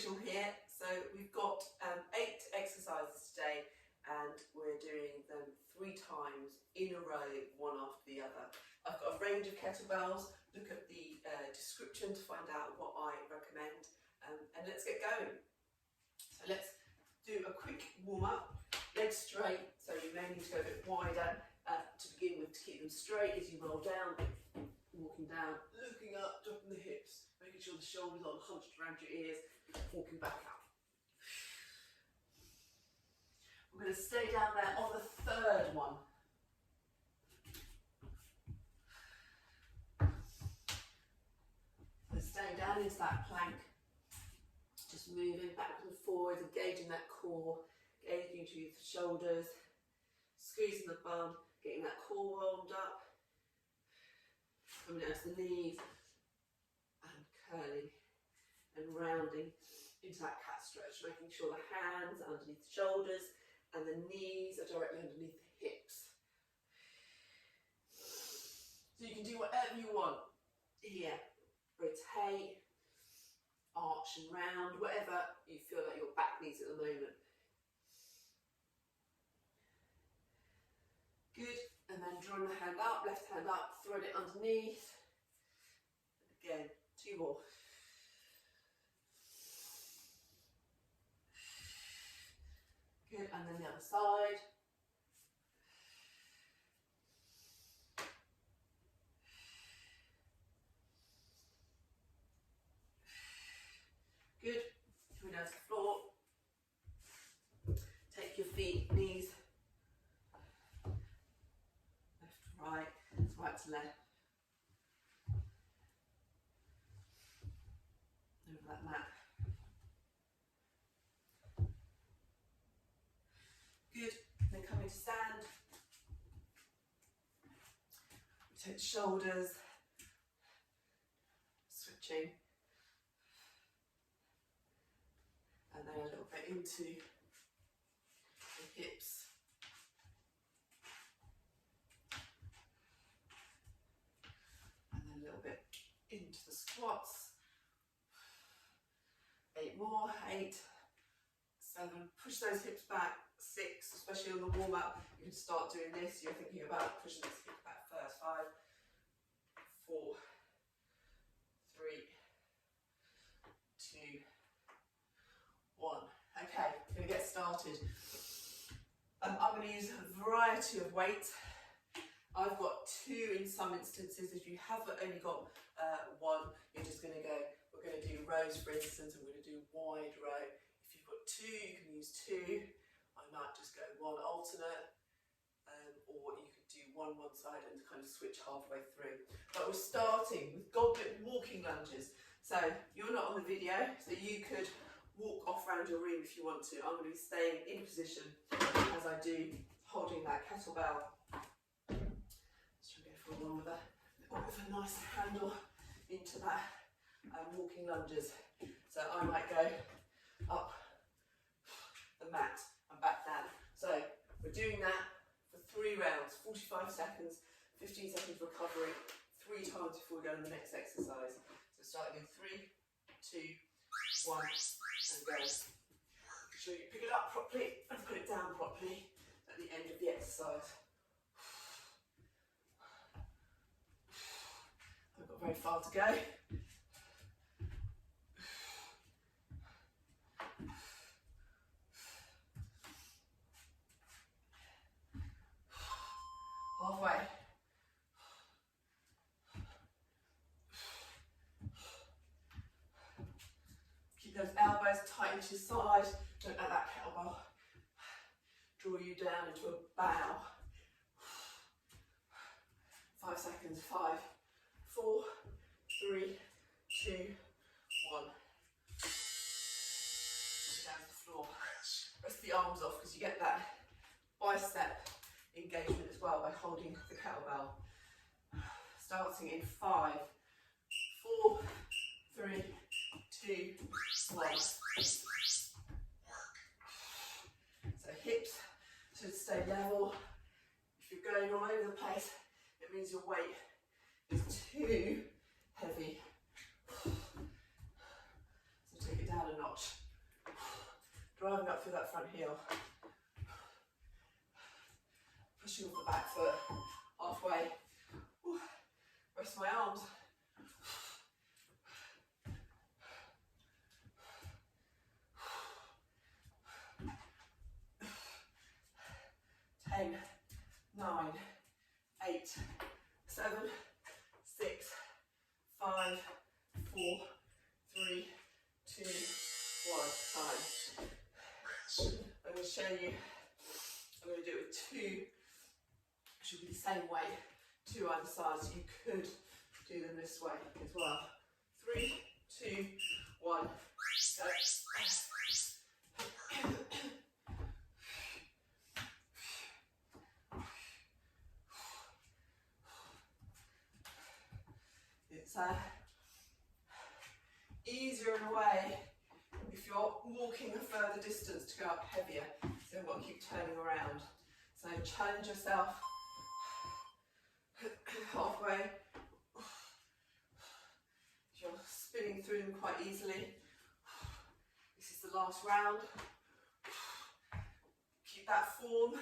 Rachael here. So we've got 8 exercises today and we're doing them 3 times in a row, one after the other. I've got a range of kettlebells. Look at the description to find out what I recommend, and let's get going. So let's do a quick warm up. Legs straight, so you may need to go a bit wider to begin with to keep them straight as you roll down, walking down, looking up, dropping the hips, making sure the shoulders aren't hunched around your ears, walking back up. We're going to stay down there on the 3rd one. So staying down into that plank, just moving backwards and forwards, engaging that core, engaging to the shoulders, squeezing the bum, getting that core warmed up, coming down to the knees, and curling and rounding into that cat stretch, making sure the hands are underneath the shoulders and the knees are directly underneath the hips. So you can do whatever you want here. Rotate, arch and round, whatever you feel like your back needs at the moment. Good, and then drawing the hand up, left hand up, thread it underneath. Again, 2 more. Good, and then the other side. Good, coming down to the floor. Take your feet, knees, left to right, right to left. Over that mat. Good, then coming to stand. Take the shoulders, switching. And then a little bit into the hips. And then a little bit into the squats. 8 more, 8, 7, push those hips back, 6, especially on the warm up, you can start doing this, you're thinking about pushing this hip back first, 5, 4, 3, 2, 1. Okay, I'm going to get started. I'm going to use a variety of weights. I've got 2 in some instances. If you have only got 1, you're just going to go, we're going to do rows for instance, and we're going to do wide row. If you've got 2, you can use 2. I might just go 1 alternate, or you could do one side and kind of switch halfway through. But we're starting with goblet walking lunges. So you're not on the video, so you could walk off around your room if you want to. I'm going to be staying in position as I do, holding that kettlebell. Let's try and go for one with a nice handle into that walking lunges. So I might go up the mat and back down. So we're doing that for 3 rounds, 45 seconds, 15 seconds recovery, 3 times before we go to the next exercise. So starting in 3, 2, 1, and go. Make sure you pick it up properly and put it down properly at the end of the exercise. I've got very far to go. Halfway. Keep those elbows tight into your side. Don't let that kettlebell draw you down into a bow. 5 seconds. 5, 4, 3, 2, 1. Down to the floor. Rest the arms off because you get that bicep engagement as well by holding the kettlebell. Starting in 5, 4, 3, 2, 1. So hips should stay level. If you're going all over the place, it means your weight is too heavy. So take it down a notch. driving up through that front heel. Pushing off the back foot, halfway. Ooh, rest my arms. 10, 9, 8, 7, 6, 5, 4, 3, 2, 1. Time. I'm going to show you, I'm going to do it with two, should be the same way, two other sides. You could do them this way as well. 3, 2, 1, go. It's easier in a way if you're walking a further distance to go up heavier, so you've got to keep turning around. So challenge yourself halfway. You're spinning through them quite easily. This is the last round. Keep that form.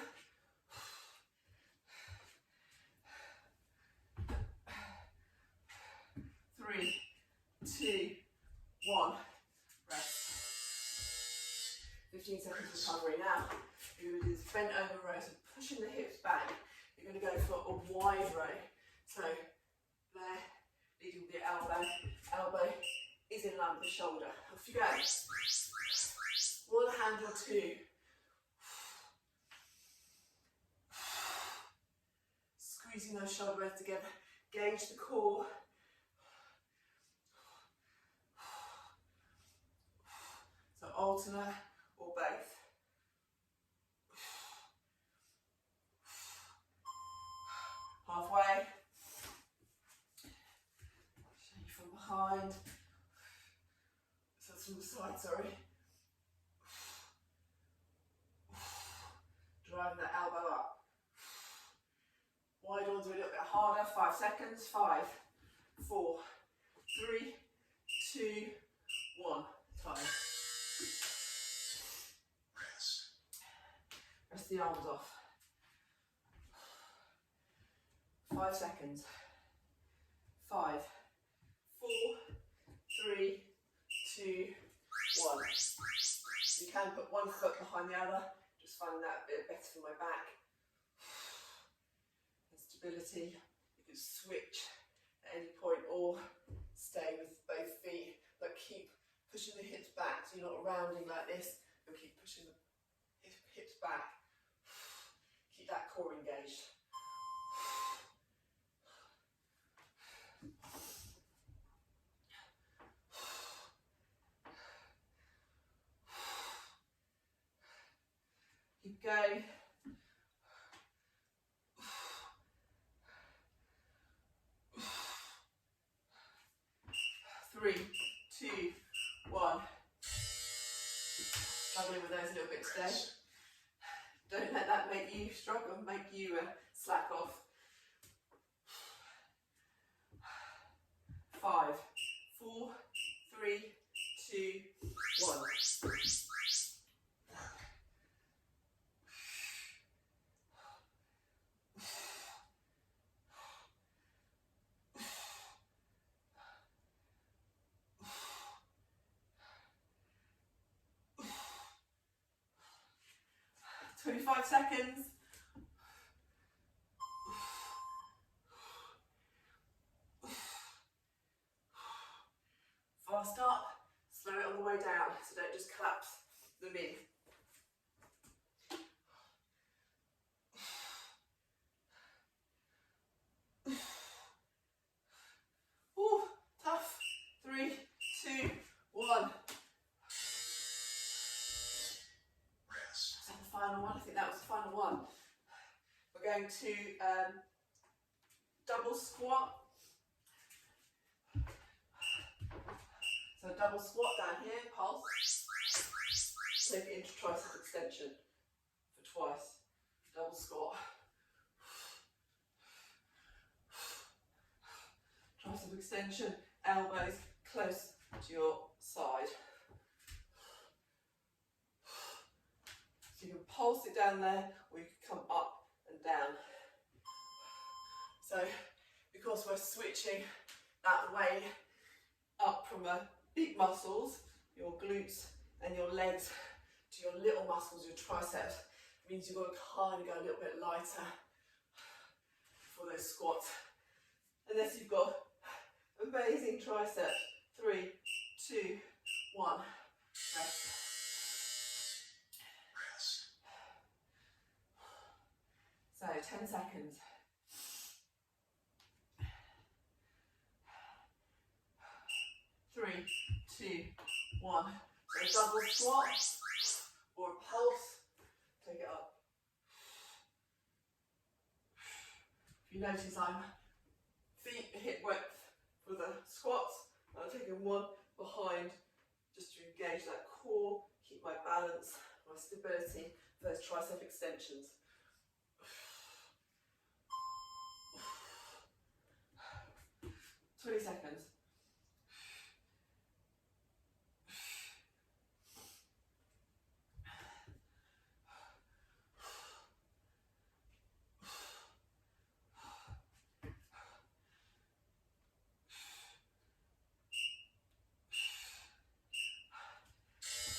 Three, 2, 1. Rest. 15 seconds recovery. Now, you're going to do this bent over row, so pushing the hips back. You're going to go for a wide row. So, there, leading with the elbow. Elbow is in line with the shoulder. Off you go. One hand or two. Squeezing those shoulder blades together. Gauge the core. So alternate or both. Halfway. Show you from behind. So that's from the side, sorry. Driving that elbow up. Wide ones are a little bit harder. 5 seconds. 5, 4, 3, 2, 1. Time. Rest the arms off. 5 seconds. 5, 4, 3, 2, 1. You can put one foot behind the other. Just finding that a bit better for my back. And stability. You can switch at any point or stay with both feet, but keep pushing the hips back so you're not rounding like this. You'll keep pushing the hips back. Keep that core engaged. Keep going. Three, 2, 1. Struggling with those a little bit today. Don't let that make you struggle, make you slack off. 5, 4, 3, 2, 1. 25 seconds. Fast up, slow it on the way down, so don't just collapse them in. Ooh, tough. 3, 2, 1. Final one. I think that was the final one. We're going to double squat. So double squat down here, pulse. Take it into tricep extension for twice. Double squat. Tricep extension, elbows close to your side. pulse it down there, or you can come up and down. So because we're switching that way up from the big muscles, your glutes and your legs, to your little muscles, your triceps, it means you've got to kind of go a little bit lighter for those squats. Unless you've got amazing triceps. 3, 2, 1. Rest. So 10 seconds. 3, 2, 1. So double squat or a pulse. Take it up. If you notice, I'm feet hip width for the squats. I'm taking one behind just to engage that core, keep my balance, my stability for those tricep extensions. 20 seconds.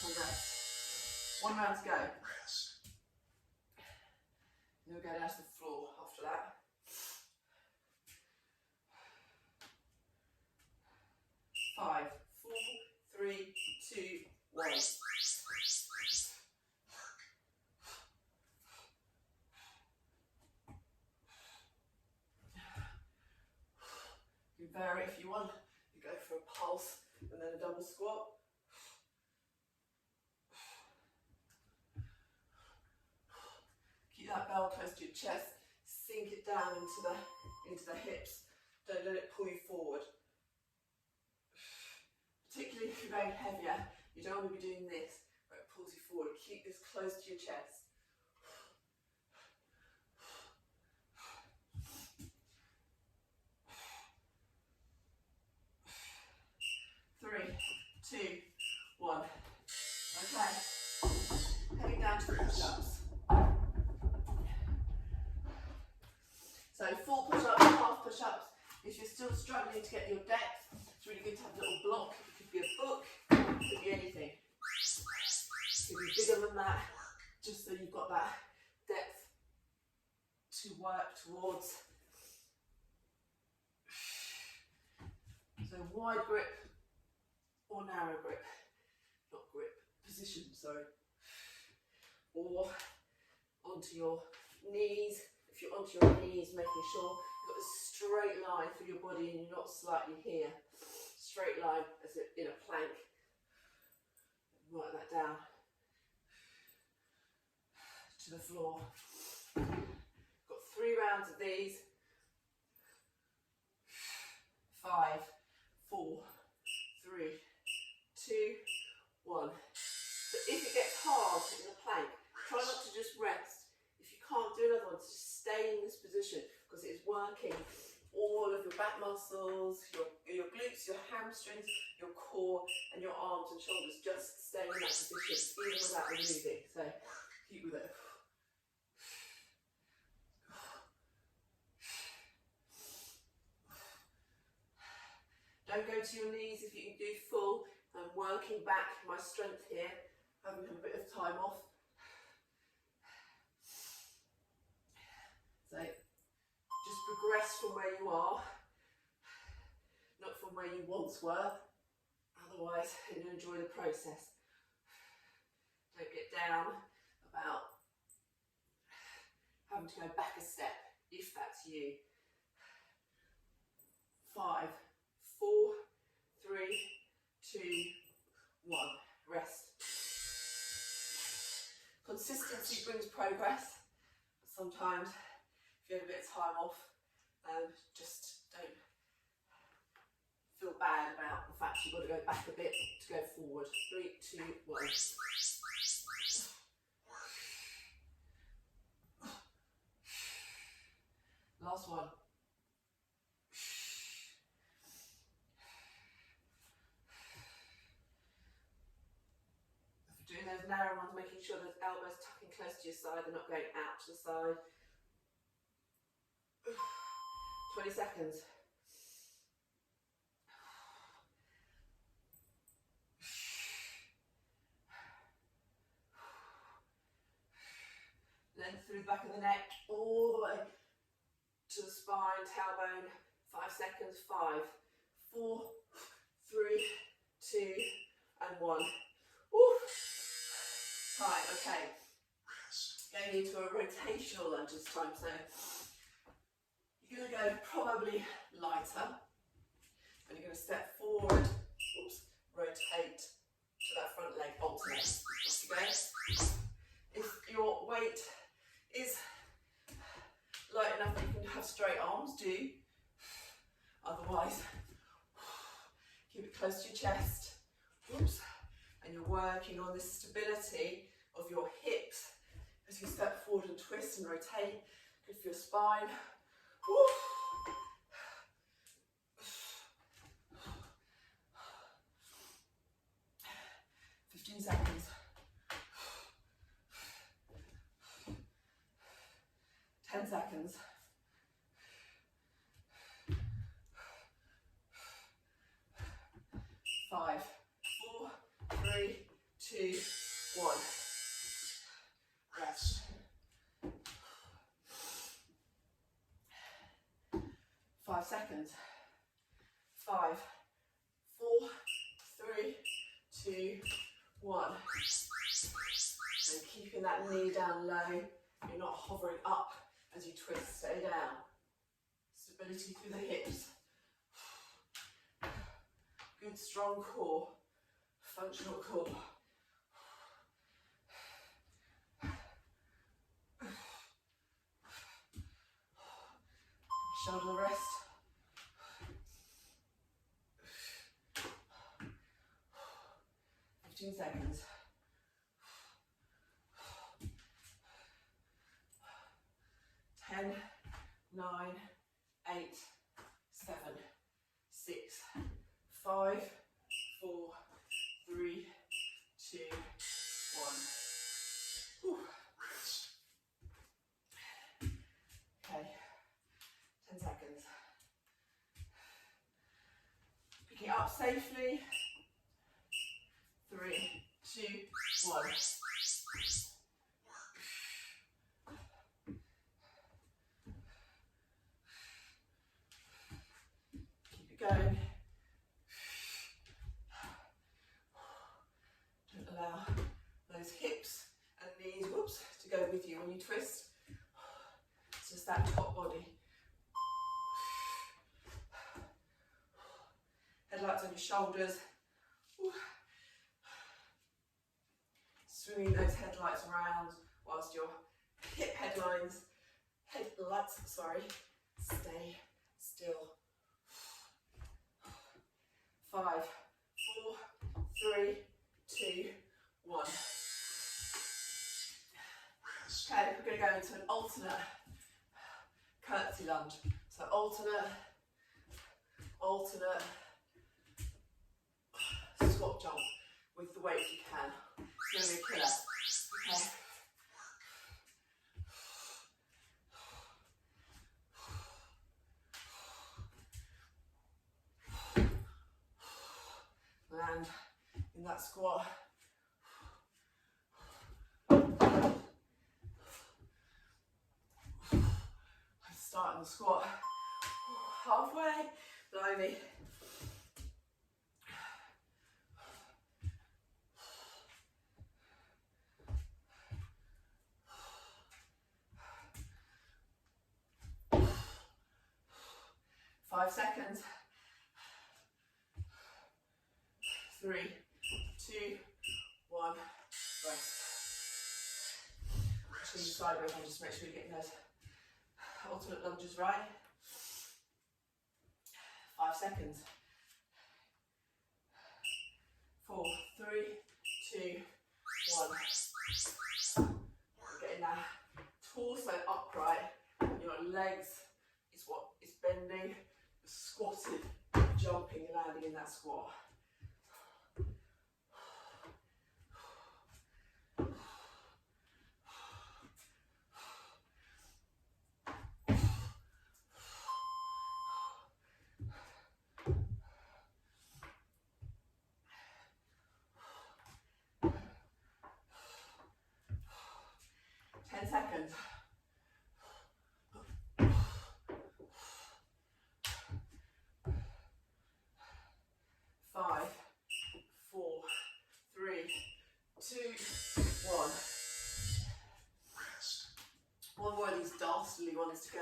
And rest. 1 round to go. Then we'll go down to the floor after that. 5, 4, 3, 2, 1. You vary if you want. You go for a pulse and then a double squat. Keep that bell close to your chest. Sink it down into the hips. Don't let it pull you forward. Particularly if you're going heavier, you don't want to be doing this where it pulls you forward. Keep this close to your chest. 3, 2, 1. Okay. Heading down to push-ups. So full push-ups, half push-ups. If you're still struggling to get your depth, it's really good to have a little block. It could be a book, it could be anything. It could be bigger than that, just so you've got that depth to work towards. So wide grip or narrow grip, not grip, position, sorry. Or onto your knees. If you're onto your knees, making sure you've got a straight line through your body and you're not slightly here. Straight line as in a plank. Work that down to the floor. Got 3 rounds of these. 5, 4, 3, 2, 1. So if it gets hard in the plank, try not to just rest. If you can't do another one, just stay in this position because it's working all of your back muscles, your glutes, your hamstrings, your core, and your arms and shoulders. Just stay in that position, even without moving. So keep with it. Don't go to your knees if you can do full. I'm working back my strength here, having a bit of time off. So just progress from where you are, not from where you once were. Otherwise, you'll enjoy the process. Don't get down about having to go back a step, if that's you. 5, 4, 3, 2, 1. Rest. Consistency brings progress. Sometimes, if you have a bit of time off, just don't feel bad about the fact you've got to go back a bit to go forward. 3, 2, 1. Last one. Doing those narrow ones, making sure those elbows tucking close to your side, they're not going out to the side. 20 seconds. Length through the back of the neck, all the way to the spine, tailbone. 5 seconds. 5, 4, 3, 2, and 1. Woo. Time, okay. Going into a rotational lunge this time, so you're going to go probably lighter, and you're going to step forward, oops, rotate to that front leg, alternate. Off you go. If your weight is light enough that you can have straight arms, do. Otherwise, keep it close to your chest. Oops. And you're working on this stability of your hips as you step forward and twist and rotate. Good for your spine. Woo. 15 seconds. 10 seconds. 5, 4, 3, 2, 1. Rest. 5 seconds. 5, 4, 3, 2, 1. And keeping that knee down low. You're not hovering up as you twist. Stay down. Stability through the hips. Good strong core. Functional core. Shoulder rest. 15 seconds. 10, 9, 8, 7, 6, 5, 4, 3, 2, 1. Whew. Okay, 10 seconds. Pick it up safely. 3, 2, 1. Keep it going. Don't allow those hips and knees, whoops, to go with you when you twist. It's just that top body. Headlights on your shoulders. Swinging those headlights around whilst your headlights, stay still. 5, 4, 3, 2, 1. Okay, we're going to go into an alternate curtsy lunge. So alternate, squat jump with the weight you can. It's going to be a killer. Okay. Land in that squat. Start in the squat. Halfway. Blimey. 5 seconds. 3, 2, 1. Rest. Actually, sideways and just make sure you're getting those alternate lunges right. 5 seconds. 4, 3, 2, 1. We're getting that torso upright. Your legs is what is bending. Squatted, jumping, landing in that squat. 10 seconds. 5, 4, 3, 2, 1. One more of these dastardly ones to go.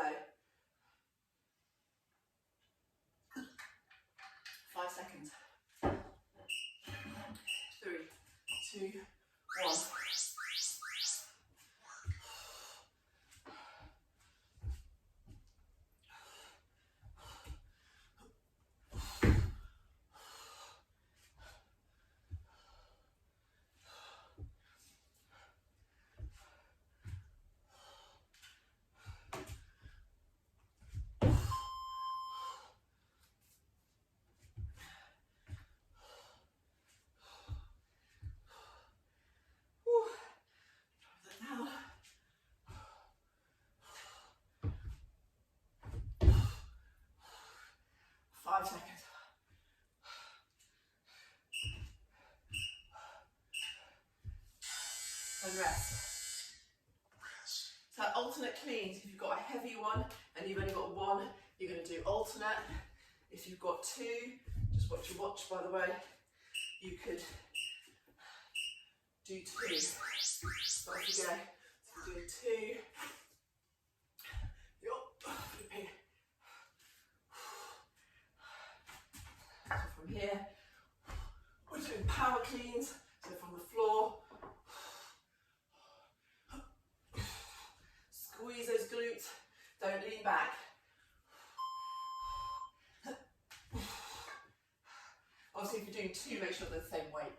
5 seconds. 3, 2, 1. Down. 5 seconds. And rest. So alternate cleans. If you've got a heavy one and you've only got one, you're going to do alternate. If you've got two, just watch your watch by the way, you could do two. So off you go. So we're doing two. So from here, we're doing power cleans. So from the floor, squeeze those glutes, don't lean back. Obviously if you're doing two, make sure they're the same weight.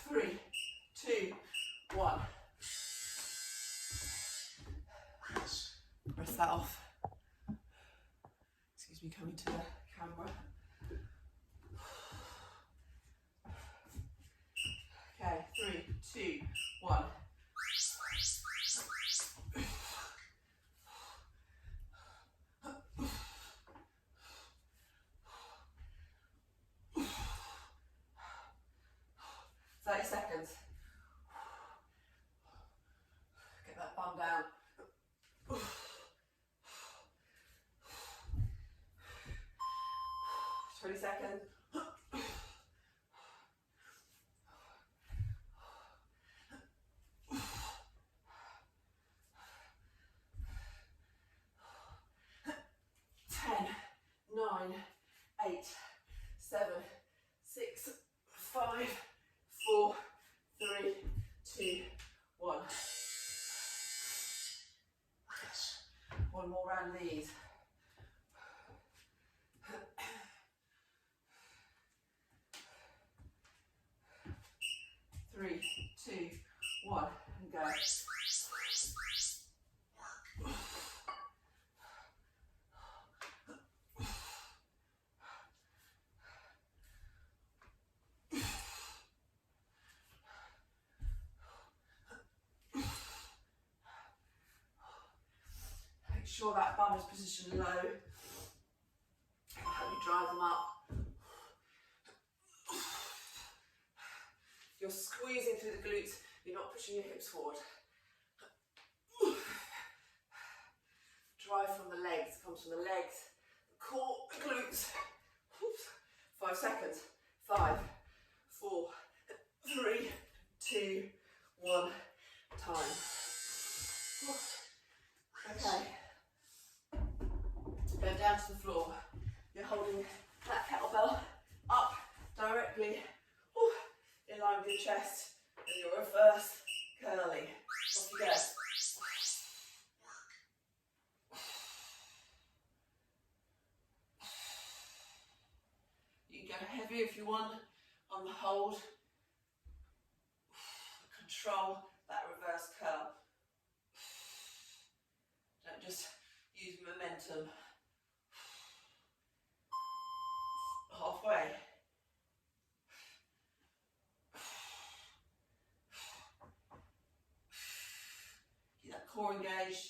3, 2, 1. Rest that off. Excuse me, coming to the camera. Okay, 3, 2, 1. Seconds. Get that bum down. 20 seconds. 10, 9, 8, 7, 6, 5, 4, 3, 2, 1. One more round of these. 3, 2, 1, and go. Make sure that bum is positioned low. Help you drive them up. You're squeezing through the glutes, you're not pushing your hips forward. Drive from the legs, comes from the legs, the core, the glutes. 5 seconds. 5, 4, 3, 2, 1. Time. Okay. Go down to the floor. You're holding that kettlebell up directly in line with your chest, and your reverse curling. Off you go. You can go heavier if you want on the hold. Control that reverse curl. Don't just use momentum. Halfway. Keep that core engaged,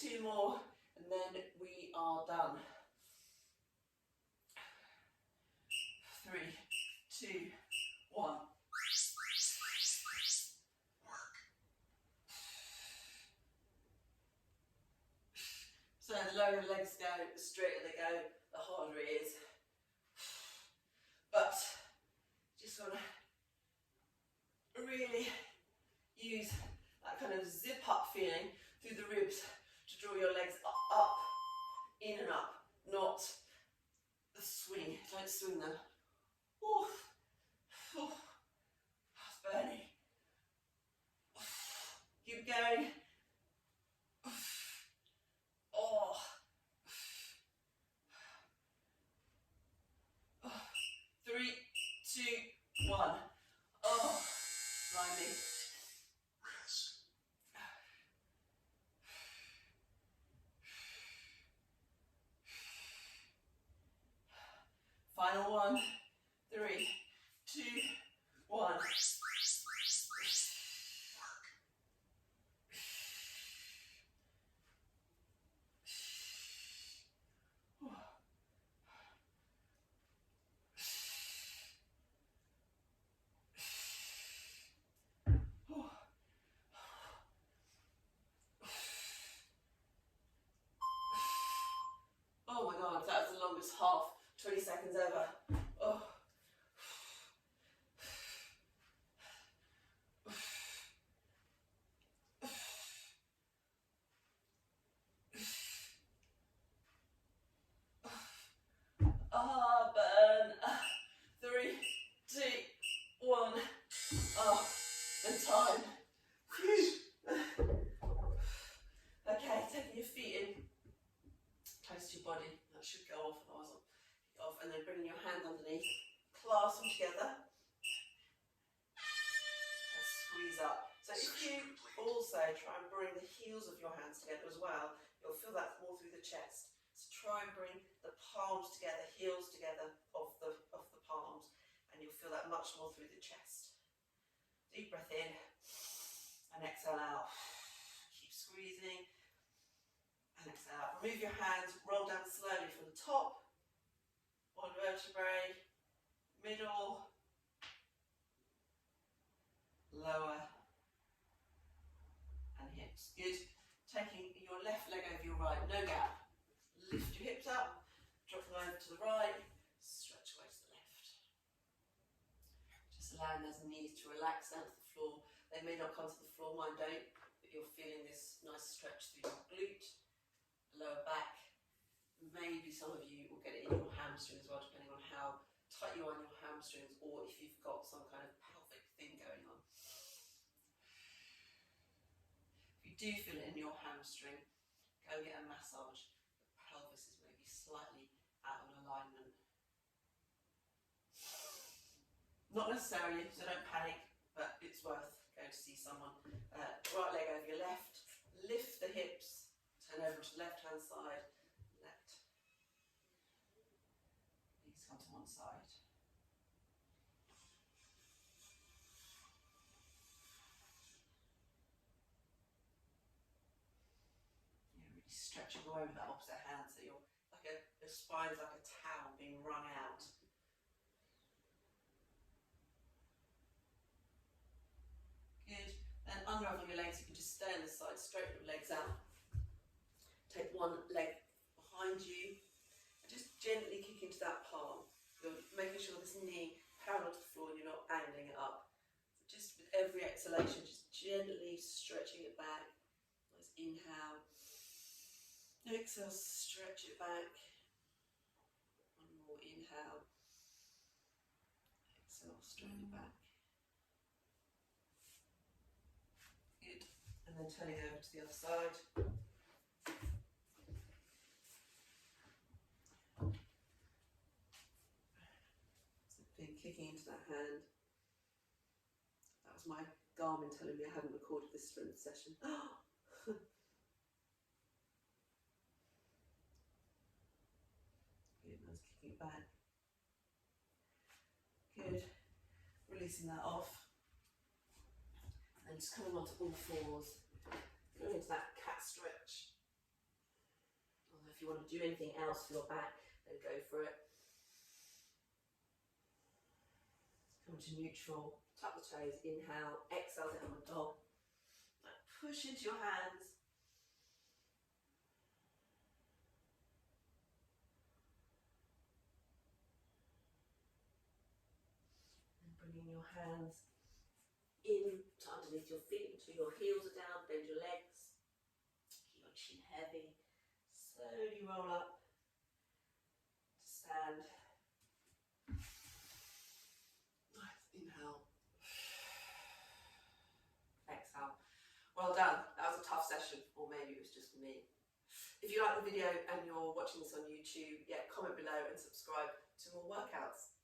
2 more and then we are done. 3, 2, 1. So the lower the legs go, the straighter they go, the harder it is. But just want to really use that kind of zip up feeling through the ribs to draw your legs up, in and up, not the swing. Don't swing them. Ooh. Ooh. It's burning. Keep going. Oh. 3, 2, 1. Oh, blimey. Final one. 3, 2, 1. Oh my God, that was the longest half 20 seconds ever. Oh. Burn. 3, 2, 1. Oh, and time. Phew. Okay, taking your feet in close to your body. That should go off, otherwise it'll get off. And then bringing your hands underneath, clasp them together, and squeeze up. So if you also try and bring the heels of your hands together as well, you'll feel that more through the chest. So try and bring the palms together, heels together of the palms, and you'll feel that much more through the chest. Deep breath in and exhale out. Keep squeezing and exhale out. Remove your hands, roll down slowly from the top, one vertebrae, middle, lower, and hips. Good. Taking your left leg over your right, no gap. Lift your hips up, drop them over to the right, stretch away to the left. Just allowing those knees to relax down to the floor. They may not come to the floor, mine don't, but you're feeling this nice stretch through your glute, lower back. Maybe some of you will get it in your hamstring as well, depending on how tight you are in your hamstrings, or if you've got some kind of pelvic thing going on. If you do feel it in your hamstring, go get a massage. The pelvis is maybe slightly out of alignment. Not necessarily, so don't panic, but it's worth going to see someone. Right leg over your left, lift the hips, turn over to the left hand side, left. Knees come to one side. You're really stretching away with that opposite hand, so you're like your spine's like a towel being wrung out. Good. Then unravel your legs. You can just stay on this side, straighten your legs out. Take one leg behind you and just gently kick into that palm. You're making sure this knee parallel to the floor and you're not angling it up. So just with every exhalation, just gently stretching it back. Nice inhale. Exhale, stretch it back. One more inhale. Exhale, straighten it back. Good. And then turning over to the other side. Kicking into that hand. That was my Garmin telling me I hadn't recorded this strength session. Good, nice kicking it back. Good. Releasing that off. And just coming onto all fours. Going into that cat stretch. If you want to do anything else for your back, then go for it. Come to neutral, tuck the toes, inhale, exhale, downward dog. Push into your hands. And bringing your hands in to underneath your feet until your heels are down, bend your legs. Keep your chin heavy. Slowly roll up to stand. Nice, inhale. Exhale. Well done. That was a tough session, or maybe it was just me. If you like the video and you're watching this on YouTube, comment below and subscribe to more workouts.